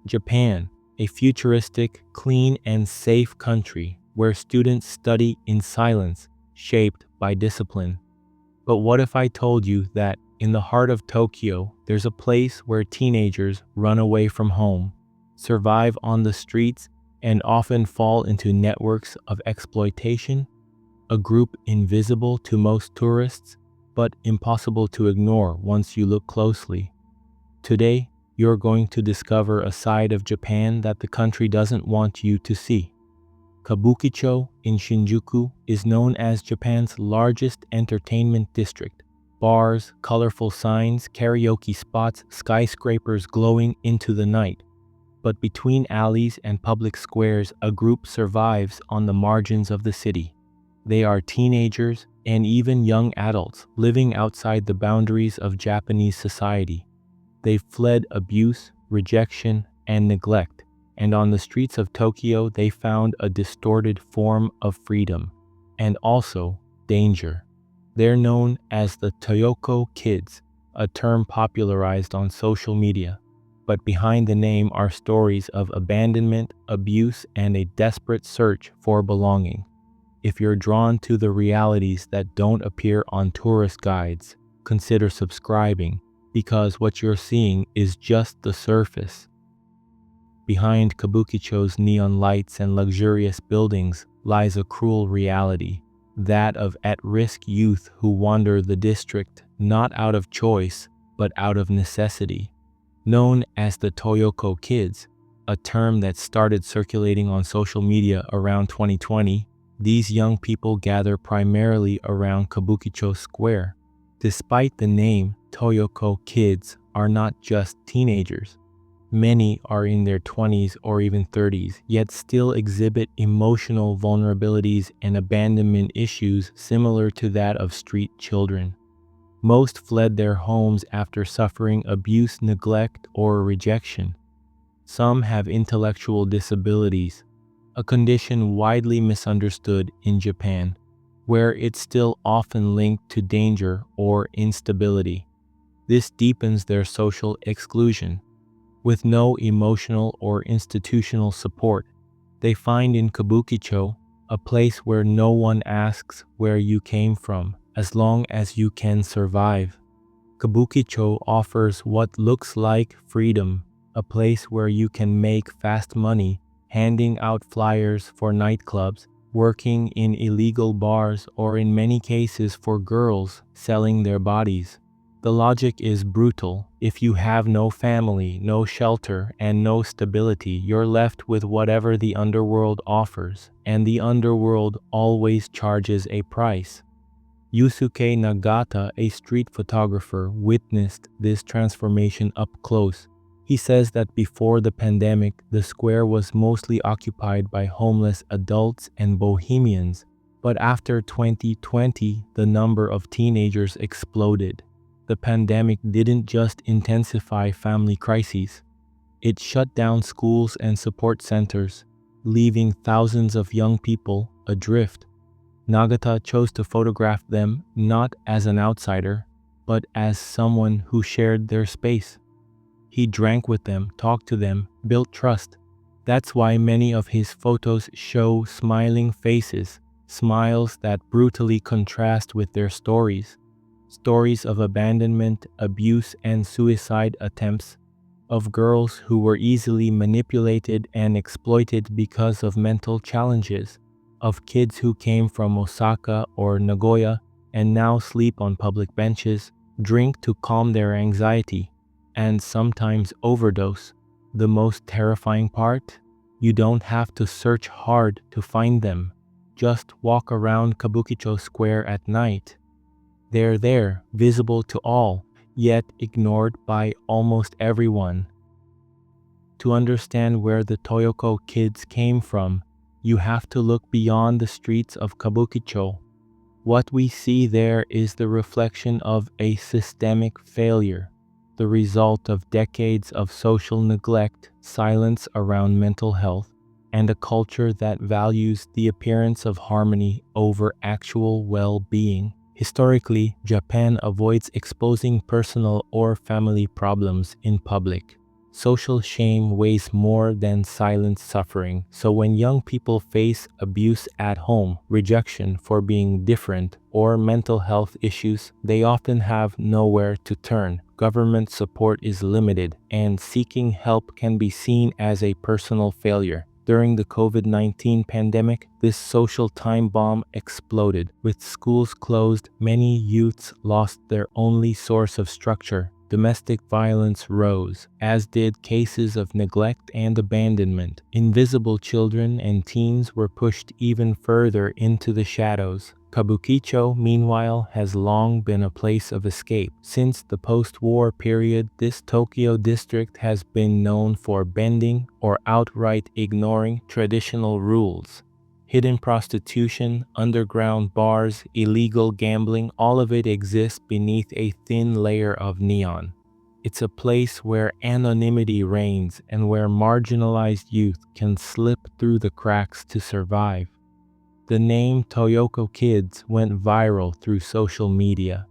Japan, a futuristic, clean, and safe country where students study in silence, shaped by discipline. But what if I told you that in the heart of Tokyo, there's a place where teenagers run away from home, survive on the streets, and often fall into networks of exploitation? A group invisible to most tourists, but impossible to ignore once you look closely. Today, you're going to discover a side of Japan that the country doesn't want you to see. Kabukicho in Shinjuku is known as Japan's largest entertainment district. Bars, colorful signs, karaoke spots, skyscrapers glowing into the night. But between alleys and public squares, a group survives on the margins of the city. They are teenagers and even young adults living outside the boundaries of Japanese society. They fled abuse, rejection, and neglect, and on the streets of Tokyo they found a distorted form of freedom, and also danger. They're known as the Toyoko Kids, a term popularized on social media. But behind the name are stories of abandonment, abuse, and a desperate search for belonging. If you're drawn to the realities that don't appear on tourist guides, consider subscribing, because what you're seeing is just the surface. Behind Kabukicho's neon lights and luxurious buildings lies a cruel reality, that of at-risk youth who wander the district not out of choice, but out of necessity. Known as the Toyoko Kids, a term that started circulating on social media around 2020, these young people gather primarily around Kabukicho Square. Despite the name, Toyoko Kids are not just teenagers. Many are in their 20s or even 30s, yet still exhibit emotional vulnerabilities and abandonment issues similar to that of street children. Most fled their homes after suffering abuse, neglect, or rejection. Some have intellectual disabilities, a condition widely misunderstood in Japan, where it's still often linked to danger or instability. This deepens their social exclusion. With no emotional or institutional support, they find in Kabukicho a place where no one asks where you came from, as long as you can survive. Kabukicho offers what looks like freedom, a place where you can make fast money, handing out flyers for nightclubs, working in illegal bars, or in many cases for girls selling their bodies. The logic is brutal. If you have no family, no shelter, and no stability, you're left with whatever the underworld offers, and the underworld always charges a price. Yusuke Nagata, a street photographer, witnessed this transformation up close. He says that before the pandemic, the square was mostly occupied by homeless adults and bohemians, but after 2020, the number of teenagers exploded. The pandemic didn't just intensify family crises. It shut down schools and support centers, leaving thousands of young people adrift. Nagata chose to photograph them not as an outsider, but as someone who shared their space. He drank with them, talked to them, built trust. That's why many of his photos show smiling faces, smiles that brutally contrast with their stories. Stories of abandonment, abuse, and suicide attempts, of girls who were easily manipulated and exploited because of mental challenges, of kids who came from Osaka or Nagoya and now sleep on public benches, drink to calm their anxiety, and sometimes overdose. The most terrifying part? You don't have to search hard to find them. Just walk around Kabukicho Square at night. They're there, visible to all, yet ignored by almost everyone. To understand where the Toyoko Kids came from, you have to look beyond the streets of Kabukicho. What we see there is the reflection of a systemic failure, the result of decades of social neglect, silence around mental health, and a culture that values the appearance of harmony over actual well-being. Historically, Japan avoids exposing personal or family problems in public. Social shame weighs more than silent suffering. So when young people face abuse at home, rejection for being different, or mental health issues, they often have nowhere to turn. Government support is limited, and seeking help can be seen as a personal failure. During the COVID-19 pandemic, this social time bomb exploded. With schools closed, many youths lost their only source of structure. Domestic violence rose, as did cases of neglect and abandonment. Invisible children and teens were pushed even further into the shadows. Kabukicho, meanwhile, has long been a place of escape. Since the post-war period, this Tokyo district has been known for bending or outright ignoring traditional rules. Hidden prostitution, underground bars, illegal gambling, all of it exists beneath a thin layer of neon. It's a place where anonymity reigns and where marginalized youth can slip through the cracks to survive. The name Toyoko Kids went viral through social media.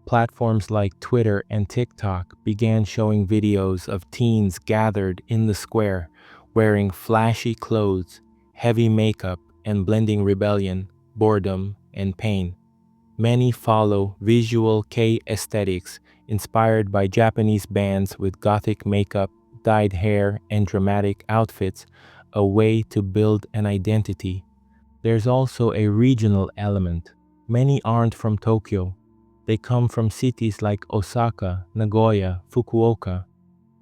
Platforms like Twitter and TikTok began showing videos of teens gathered in the square, wearing flashy clothes, heavy makeup, and blending rebellion, boredom, and pain. Many follow visual kei aesthetics inspired by Japanese bands with gothic makeup, dyed hair, and dramatic outfits, a way to build an identity. There's also a regional element. Many aren't from Tokyo. They come from cities like Osaka, Nagoya, Fukuoka.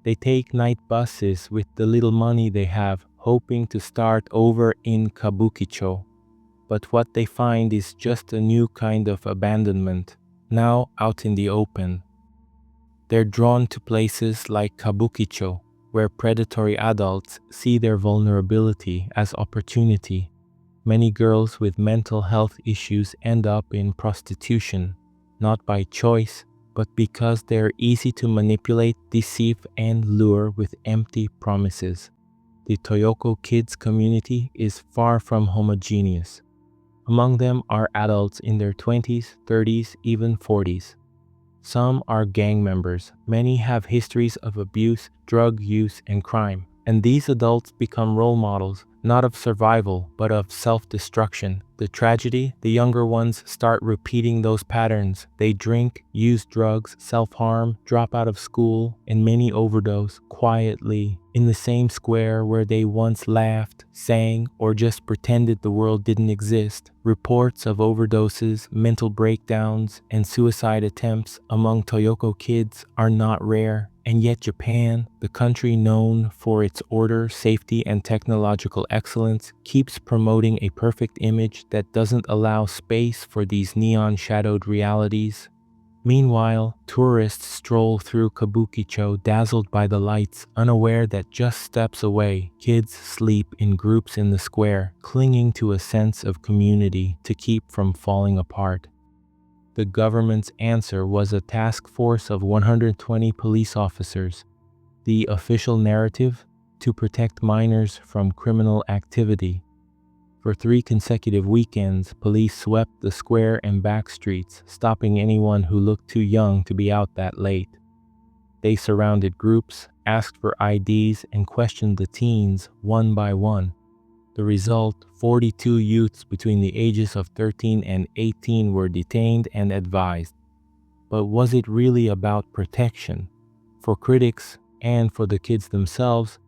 They take night buses with the little money they have, hoping to start over in Kabukicho. But what they find is just a new kind of abandonment, now out in the open. They're drawn to places like Kabukicho, where predatory adults see their vulnerability as opportunity. Many girls with mental health issues end up in prostitution, not by choice, but because they're easy to manipulate, deceive, and lure with empty promises. The Toyoko Kids community is far from homogeneous. Among them are adults in their 20s, 30s, even 40s. Some are gang members. Many have histories of abuse, drug use, and crime. And these adults become role models, not of survival, but of self-destruction. The tragedy, the younger ones start repeating those patterns. They drink, use drugs, self-harm, drop out of school, and many overdose quietly in the same square where they once laughed, sang, or just pretended the world didn't exist. Reports of overdoses, mental breakdowns, and suicide attempts among Toyoko kids are not rare. And yet Japan, the country known for its order, safety, and technological excellence, keeps promoting a perfect image that doesn't allow space for these neon-shadowed realities. Meanwhile, tourists stroll through Kabukicho dazzled by the lights, unaware that just steps away, kids sleep in groups in the square, clinging to a sense of community to keep from falling apart. The government's answer was a task force of 120 police officers. The official narrative? To protect minors from criminal activity. For 3 consecutive weekends, police swept the square and back streets, stopping anyone who looked too young to be out that late. They surrounded groups, asked for IDs, and questioned the teens one by one. The result, 42 youths between the ages of 13 and 18 were detained and advised. But was it really about protection? For critics, and for the kids themselves,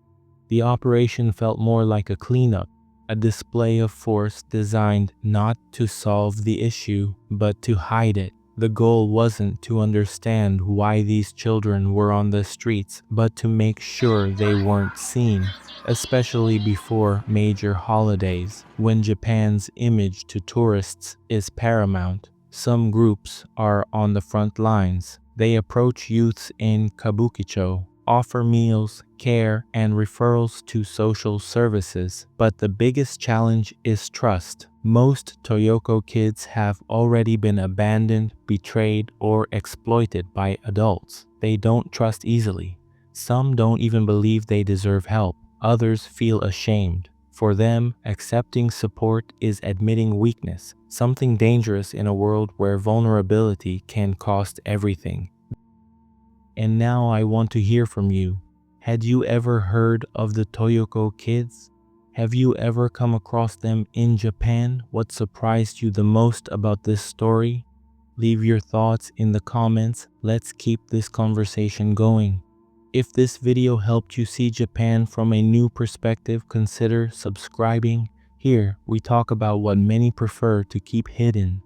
the operation felt more like a cleanup, a display of force designed not to solve the issue, but to hide it. The goal wasn't to understand why these children were on the streets, but to make sure they weren't seen, especially before major holidays, when Japan's image to tourists is paramount. Some groups are on the front lines. They approach youths in Kabukicho, offer meals, care, and referrals to social services. But the biggest challenge is trust. Most Toyoko kids have already been abandoned, betrayed, or exploited by adults. They don't trust easily. Some don't even believe they deserve help. Others feel ashamed. For them, accepting support is admitting weakness, something dangerous in a world where vulnerability can cost everything. And now I want to hear from you. Had you ever heard of the Toyoko Kids? Have you ever come across them in Japan? What surprised you the most about this story? Leave your thoughts in the comments. Let's keep this conversation going. If this video helped you see Japan from a new perspective, consider subscribing. Here, we talk about what many prefer to keep hidden.